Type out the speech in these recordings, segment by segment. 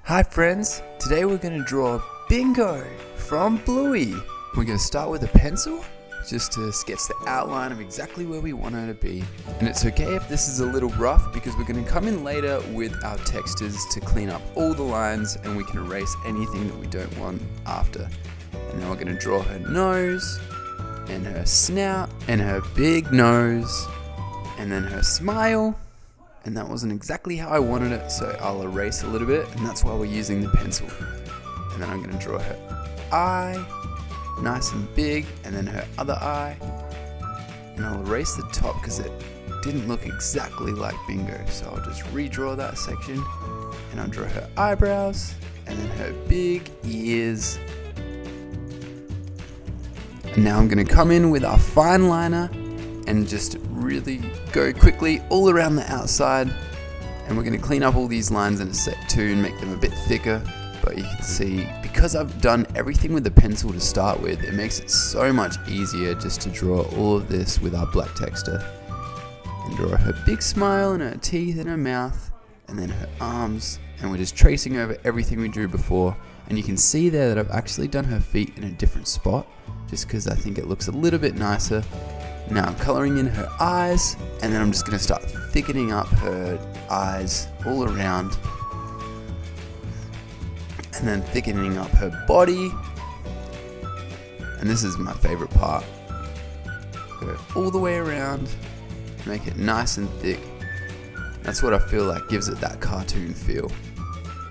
Hi friends, today we're going to draw Bingo from Bluey. We're going to start with a pencil just to sketch the outline of exactly where we want her to be. And it's okay if this is a little rough because we're going to come in later with our textures to clean up all the lines and we can erase anything that we don't want after. And then we're going to draw her nose and her snout and her big nose and then her smile. And that wasn't exactly how I wanted it, so I'll erase a little bit, and that's why we're using the pencil. And then I'm going to draw her eye, nice and big, and then her other eye. And I'll erase the top because it didn't look exactly like Bingo, so I'll just redraw that section. And I'll draw her eyebrows, and then her big ears. And now I'm going to come in with our fine liner and just really go quickly all around the outside, and we're going to clean up all these lines in a sec too and make them a bit thicker. But you can see, because I've done everything with the pencil to start with, it makes it so much easier just to draw all of this with our black texture. And draw her big smile and her teeth and her mouth and then her arms, and we're just tracing over everything we drew before. And you can see there that I've actually done her feet in a different spot just because I think it looks a little bit nicer. Now I'm colouring in her eyes, and then I'm just going to start thickening up her eyes all around, and then thickening up her body. And this is my favourite part. Go all the way around, make it nice and thick. That's what I feel like gives it that cartoon feel.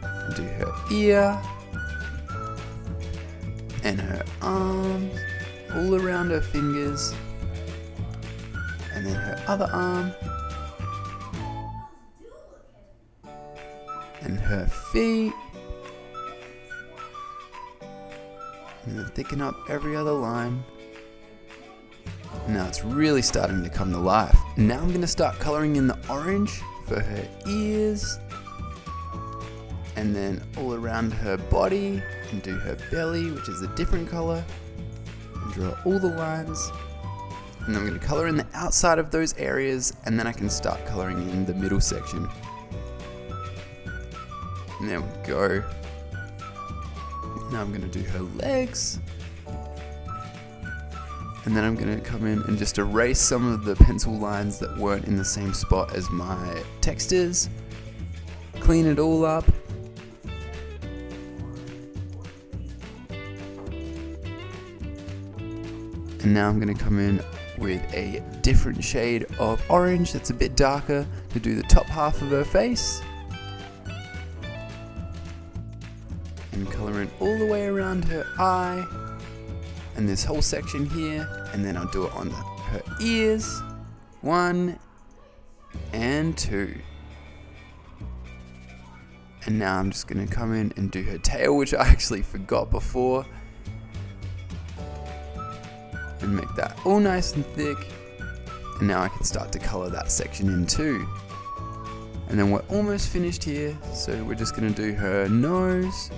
And do her ear, and her arms, all around her fingers. And then her other arm, and her feet, and then thicken up every other line. And now it's really starting to come to life. And now I'm going to start colouring in the orange for her ears, and then all around her body, and do her belly, which is a different colour, and draw all the lines. And I'm going to colour in the outside of those areas, and then I can start colouring in the middle section. And there we go. Now I'm going to do her legs. And then I'm going to come in and just erase some of the pencil lines that weren't in the same spot as my textures. Clean it all up. And now I'm going to come in with a different shade of orange that's a bit darker to do the top half of her face. And colour in all the way around her eye and this whole section here, and then I'll do it on her ears, 1 and 2. And now I'm just going to come in and do her tail, which I actually forgot before. And make that all nice and thick. And now I can start to colour that section in too. And then we're almost finished here, so we're just going to do her nose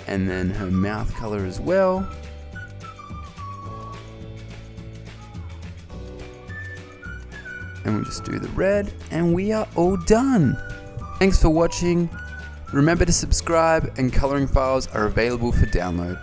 and then her mouth colour as well. And we'll just do the red, and we are all done. Thanks for watching. Remember to subscribe, and colouring files are available for download.